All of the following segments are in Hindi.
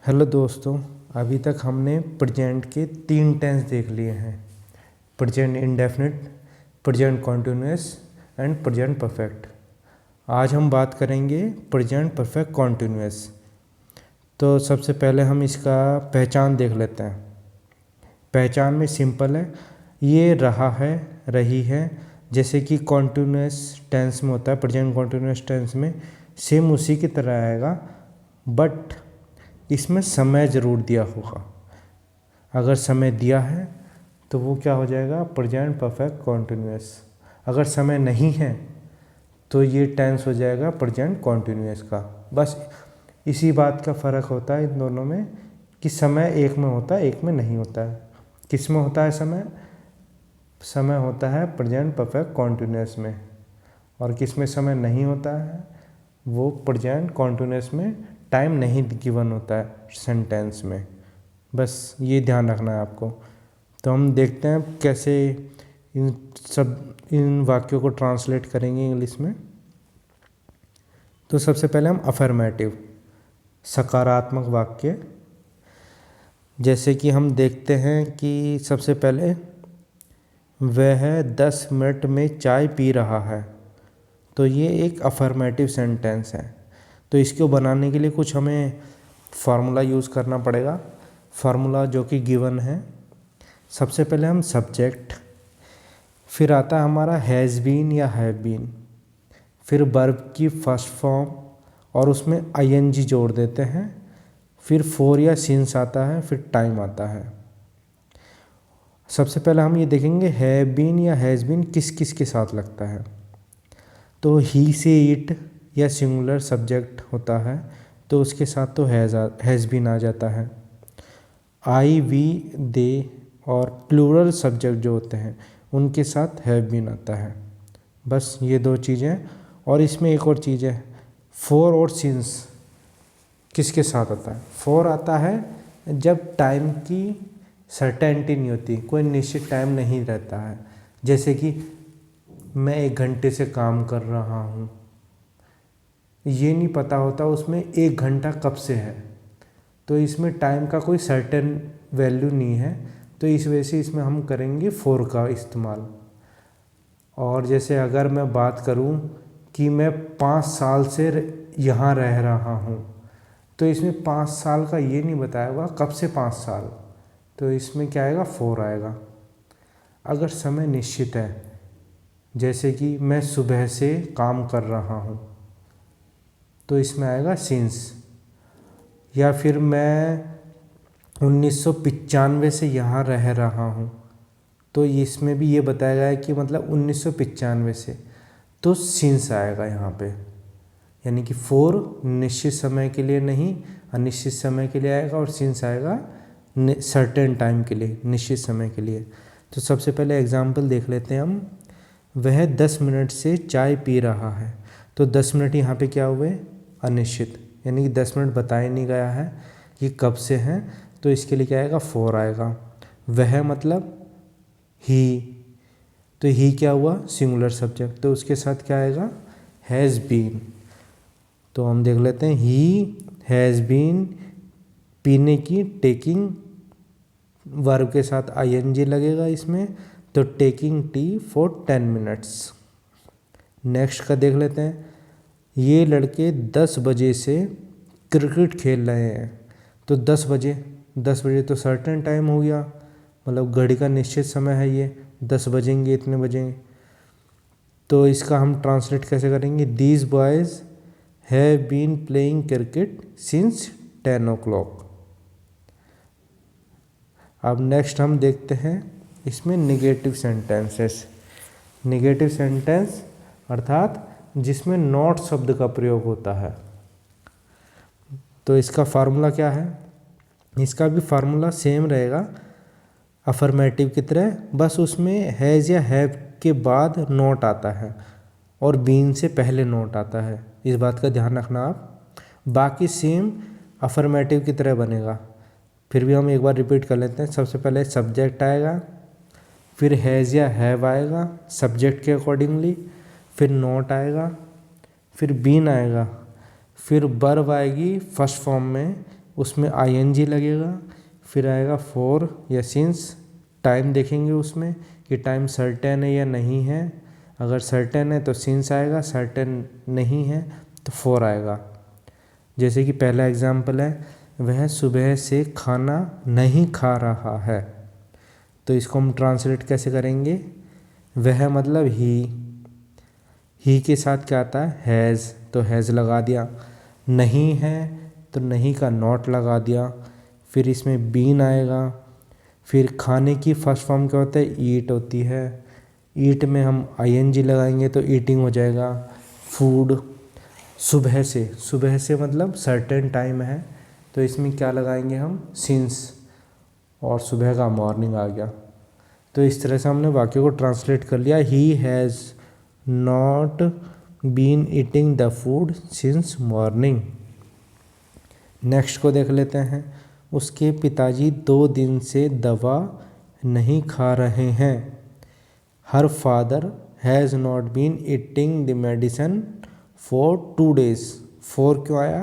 हेलो दोस्तों, अभी तक हमने प्रेजेंट के 3 टेंस देख लिए हैं। Present indefinite, present continuous and present perfect. आज हम बात करेंगे प्रेजेंट परफेक्ट कॉन्टिन्यूअस। तो सबसे पहले हम इसका पहचान देख लेते हैं। पहचान में सिंपल है, ये रहा है, रही है। जैसे कि कॉन्टिन्यूअस टेंस में होता है, प्रेजेंट कॉन्टिन्यूअस टेंस में सेम उसी की तरह आएगा, बट इसमें समय ज़रूर दिया होगा। अगर समय दिया है तो वो क्या हो जाएगा, प्रेजेंट परफेक्ट कॉन्टिन्यूअस। अगर समय नहीं है तो ये टेंस हो जाएगा प्रेजेंट कॉन्टिन्यूअस का। बस इसी बात का फ़र्क होता है इन दोनों में कि समय एक में होता है, एक में नहीं होता है। किस में होता है समय? समय होता है प्रेजेंट परफेक्ट कॉन्टिन्यूअस में। और किस में समय नहीं होता है? वो प्रेजेंट कॉन्टिन्यूअस में टाइम नहीं गिवन होता है सेंटेंस में। बस ये ध्यान रखना है आपको। तो हम देखते हैं कैसे इन वाक्यों को ट्रांसलेट करेंगे इंग्लिश में। तो सबसे पहले हम अफर्मेटिव, सकारात्मक वाक्य, जैसे कि हम देखते हैं कि सबसे पहले वह 10 मिनट में चाय पी रहा है। तो ये एक अफर्मेटिव सेंटेंस है। तो इसको बनाने के लिए कुछ हमें फार्मूला यूज़ करना पड़ेगा। फार्मूला जो कि गिवन है, सबसे पहले हम सब्जेक्ट, फिर आता है हमारा हैज़ बीन या हैव बीन, फिर वर्ब की फर्स्ट फॉर्म और उसमें आईएनजी जोड़ देते हैं, फिर फोर या सिंस आता है, फिर टाइम आता है। सबसे पहले हम ये देखेंगे हैव बीन या हैज़ बीन किस किस के साथ लगता है। तो ही से इट या सिंगुलर सब्जेक्ट होता है तो उसके साथ तो हैज़ बीन आ जाता है। आई, वी, दे और प्लूरल सब्जेक्ट जो होते हैं उनके साथ हैव बीन आता है। बस ये 2 चीज़ें। और इसमें एक और चीज़ है, फोर और सिंस किसके साथ आता है? फोर आता है जब टाइम की सर्टेनिटी नहीं होती, कोई निश्चित टाइम नहीं रहता है। जैसे कि मैं 1 घंटे से काम कर रहा हूँ, ये नहीं पता होता उसमें 1 घंटा कब से है। तो इसमें टाइम का कोई सर्टेन वैल्यू नहीं है, तो इस वजह से इसमें हम करेंगे फोर का इस्तेमाल। और जैसे अगर मैं बात करूं कि मैं 5 साल से यहाँ रह रहा हूं, तो इसमें 5 साल का ये नहीं बताया हुआ कब से 5 साल, तो इसमें क्या आएगा, फोर आएगा। अगर समय निश्चित है, जैसे कि मैं सुबह से काम कर रहा हूँ, तो इसमें आएगा सिंस। या फिर मैं 1995 से यहाँ रह रहा हूँ, तो इसमें भी ये बताया गया है कि मतलब 1995 से, तो सिंस आएगा यहाँ पे। यानी कि फोर निश्चित समय के लिए नहीं, अनिश्चित समय के लिए आएगा, और सिंस आएगा सर्टेन टाइम के लिए, निश्चित समय के लिए। तो सबसे पहले एग्जाम्पल देख लेते हैं हम। वह 10 मिनट से चाय पी रहा है। तो 10 मिनट यहाँ पे क्या हुए, अनिश्चित, यानी कि 10 मिनट बताया नहीं गया है कि कब से हैं, तो इसके लिए क्या आएगा, फोर आएगा। वह मतलब ही, तो ही क्या हुआ, सिंगुलर सब्जेक्ट, तो उसके साथ क्या आएगा, हैज़ बीन। तो हम देख लेते हैं, ही हैज़ बीन, पीने की, टेकिंग, वर्ब के साथ आईएनजी लगेगा इसमें, तो taking tea for 10 minutes. Next का देख लेते हैं, ये लड़के 10 बजे से क्रिकेट खेल रहे हैं। तो 10 बजे तो सर्टेन टाइम हो गया, मतलब घड़ी का निश्चित समय है, ये 10 बजेंगे, इतने बजेंगे। तो इसका हम ट्रांसलेट कैसे करेंगे, these boys have been playing cricket since 10 o'clock। अब नेक्स्ट हम देखते हैं इसमें निगेटिव सेंटेंसेस। निगेटिव सेंटेंस अर्थात जिसमें नॉट शब्द का प्रयोग होता है। तो इसका फार्मूला क्या है? इसका भी फार्मूला सेम रहेगा अफर्मेटिव की तरह, बस उसमें हैज़ या हैव के बाद नॉट आता है और बीन से पहले नॉट आता है। इस बात का ध्यान रखना आप। बाकी सेम अफर्मेटिव की तरह बनेगा। फिर भी हम एक बार रिपीट कर लेते हैं। सबसे पहले सब्जेक्ट आएगा, फिर हैज़ या हैव आएगा सब्जेक्ट के अकॉर्डिंगली, फिर नॉट आएगा, फिर बीन आएगा, फिर वर्ब आएगी फर्स्ट फॉर्म में, उसमें आईएनजी लगेगा, फिर आएगा फॉर या सिंस। टाइम देखेंगे उसमें कि टाइम सर्टेन है या नहीं है। अगर सर्टेन है तो सिंस आएगा, सर्टेन नहीं है तो फॉर आएगा। जैसे कि पहला एग्जाम्पल है, वह सुबह से खाना नहीं खा रहा है। तो इसको हम ट्रांसलेट कैसे करेंगे? वह मतलब ही के साथ क्या आता है? हैज़, तो हैज़ लगा दिया। नहीं है तो नहीं का नॉट लगा दिया। फिर इसमें बीन आएगा। फिर खाने की फर्स्ट फॉर्म क्या होता है? ईट होती है। ईट में हम आईएनजी लगाएंगे तो ईटिंग हो जाएगा। फूड, सुबह से मतलब सर्टेन टाइम है, तो इसमें क्या लगाएंगे हम? सिंस, और सुबह का मॉर्निंग आ गया। तो इस तरह से हमने वाक्य को ट्रांसलेट कर लिया। He has not been eating the food since morning. Next को देख लेते हैं। उसके पिताजी 2 दिन से दवा नहीं खा रहे हैं। Her father has not been eating the medicine for 2 days। For क्यों आया?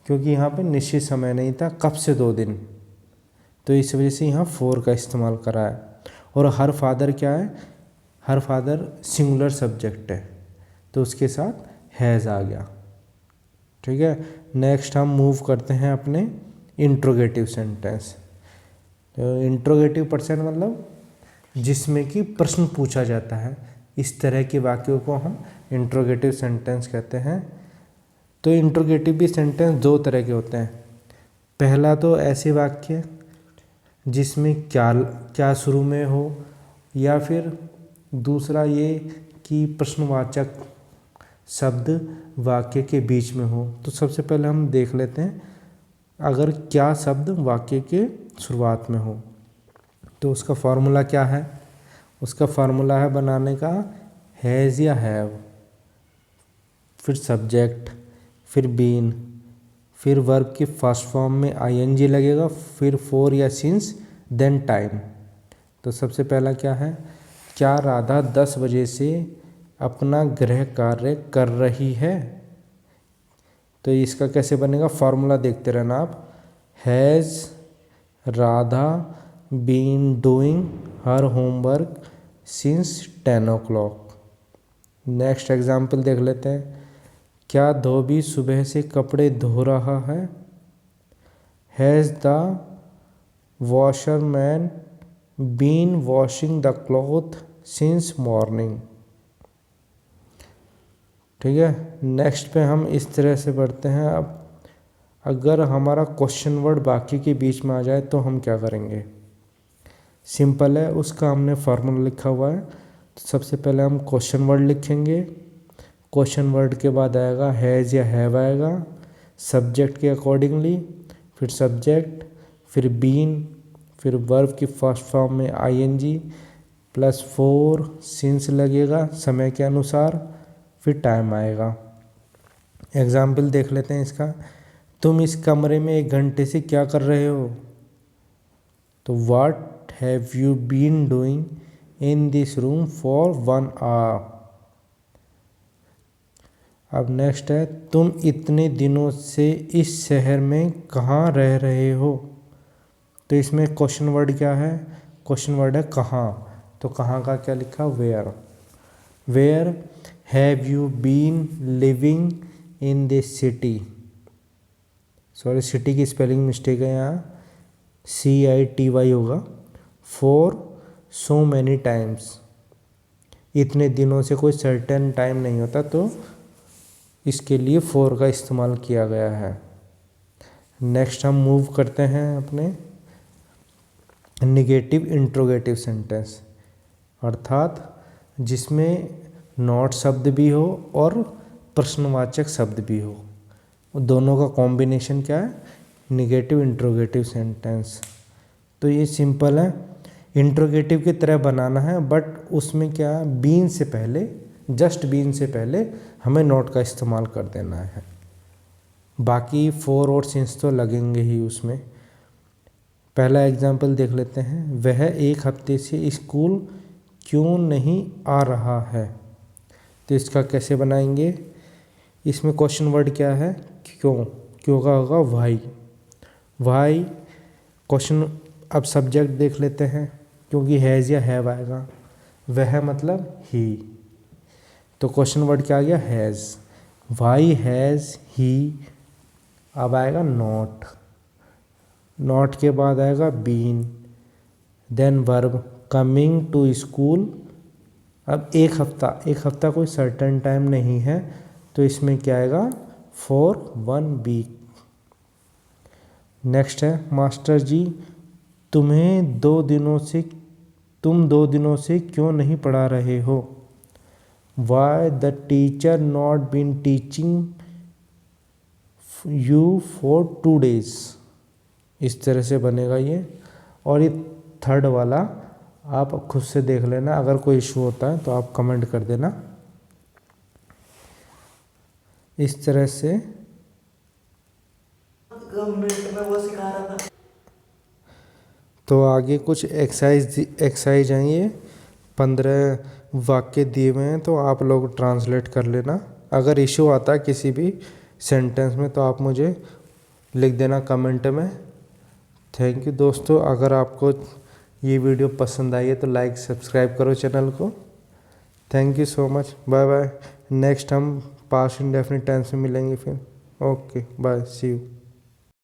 क्योंकि यहाँ पे निश्चित समय नहीं था, कब से 2 दिन, तो इस वजह से यहाँ फॉर का इस्तेमाल करा है। और हर फादर क्या है? हर फादर सिंगुलर सब्जेक्ट है, तो उसके साथ हैज़ आ गया। ठीक है, नेक्स्ट हम मूव करते हैं अपने इंट्रोगेटिव सेंटेंस। तो इंट्रोगेटिव पर्सन मतलब जिसमें कि प्रश्न पूछा जाता है, इस तरह के वाक्यों को हम इंट्रोगेटिव सेंटेंस कहते हैं। तो इंट्रोगेटिव भी सेंटेंस 2 तरह के होते हैं। पहला तो ऐसे वाक्य जिसमें क्या शुरू में हो, या फिर दूसरा ये कि प्रश्नवाचक शब्द वाक्य के बीच में हो। तो सबसे पहले हम देख लेते हैं, अगर क्या शब्द वाक्य के शुरुआत में हो तो उसका फॉर्मूला क्या है? उसका फॉर्मूला है बनाने का हैज़ या हैव, फिर सब्जेक्ट, फिर बीन, फिर वर्ब की फर्स्ट फॉर्म में आईएनजी लगेगा, फिर फॉर या सिंस, देन टाइम। तो सबसे पहला क्या है? क्या राधा 10 बजे से अपना गृह कार्य कर रही है? तो इसका कैसे बनेगा? फॉर्मूला देखते रहना आप। Has Radha been doing her homework since 10 o'clock। Next example देख लेते हैं। क्या धोबी सुबह से कपड़े धो रहा है? Has the washerman been washing the cloth since morning. ठीक है, नेक्स्ट पे हम इस तरह से बढ़ते हैं। अब अगर हमारा क्वेश्चन वर्ड वाक्य के बीच में आ जाए तो हम क्या करेंगे? सिंपल है, उसका हमने फार्मूला लिखा हुआ है। तो सबसे पहले हम क्वेश्चन वर्ड लिखेंगे। क्वेश्चन वर्ड के बाद आएगा हैज़ या हैव आएगा, सब्जेक्ट के अकॉर्डिंगली, फिर सब्जेक्ट, फिर बीन, फिर वर्ब की फर्स्ट फॉर्म में आईएनजी प्लस फॉर, सिंस लगेगा समय के अनुसार, फिर टाइम आएगा। एग्जाम्पल देख लेते हैं इसका। तुम इस कमरे में 1 घंटे से क्या कर रहे हो? तो what have you been doing in this room for 1 hour। अब नेक्स्ट है, तुम इतने दिनों से इस शहर में कहाँ रह रहे हो? तो इसमें क्वेश्चन वर्ड क्या है? क्वेश्चन वर्ड है कहाँ। तो कहाँ का क्या लिखा? Where. Where have you been living in this city? Sorry, city की स्पेलिंग मिस्टेक है यहाँ, CITY होगा। फॉर सो मैनी टाइम्स, इतने दिनों से कोई सर्टेन टाइम नहीं होता, तो इसके लिए फॉर का इस्तेमाल किया गया है। नेक्स्ट हम मूव करते हैं अपने निगेटिव इंट्रोगेटिव सेंटेंस, अर्थात जिसमें नॉट शब्द भी हो और प्रश्नवाचक शब्द भी हो, दोनों का कॉम्बिनेशन क्या है? Negative interrogative sentence. तो ये सिंपल है, इंट्रोगेटिव की तरह बनाना है, बट उसमें क्या, बीन से पहले, जस्ट बीन से पहले हमें नॉट का इस्तेमाल कर देना है। बाकी फॉर और सिंस तो लगेंगे ही उसमें। पहला एग्जाम्पल देख लेते हैं। वह 1 हफ्ते से स्कूल क्यों नहीं आ रहा है? तो इसका कैसे बनाएंगे? इसमें क्वेश्चन वर्ड क्या है? क्यों। क्यों का होगा वाई। वाई क्वेश्चन, अब सब्जेक्ट देख लेते हैं क्योंकि हैज़ या हैव आएगा। वह मतलब ही, तो क्वेश्चन वर्ड क्या आ गया, हैज़। वाई हैज़ ही, अब आएगा नॉट, नॉट के बाद आएगा been, then verb coming to school. अब एक हफ्ता कोई सर्टेन टाइम नहीं है, तो इसमें क्या आएगा, फॉर 1 वीक। नेक्स्ट है मास्टर जी तुम 2 दिनों से क्यों नहीं पढ़ा रहे हो। Why the teacher not been teaching you for 2 days। इस तरह से बनेगा ये। और ये थर्ड वाला आप खुद से देख लेना, अगर कोई इशू होता है तो आप कमेंट कर देना। इस तरह से गवर्नमेंट में वो सिखा रहा था। तो आगे कुछ एक्सरसाइज हैं, ये 15 वाक्य दिए हुए हैं, तो आप लोग ट्रांसलेट कर लेना। अगर इशू आता है किसी भी सेंटेंस में तो आप मुझे लिख देना कमेंट में। थैंक यू दोस्तों, अगर आपको ये वीडियो पसंद आई है तो लाइक सब्सक्राइब करो चैनल को। Thank you so much, bye bye. Next हम पास्ट इंडेफिनिट टेंस में मिलेंगे फिर। Okay bye, see you.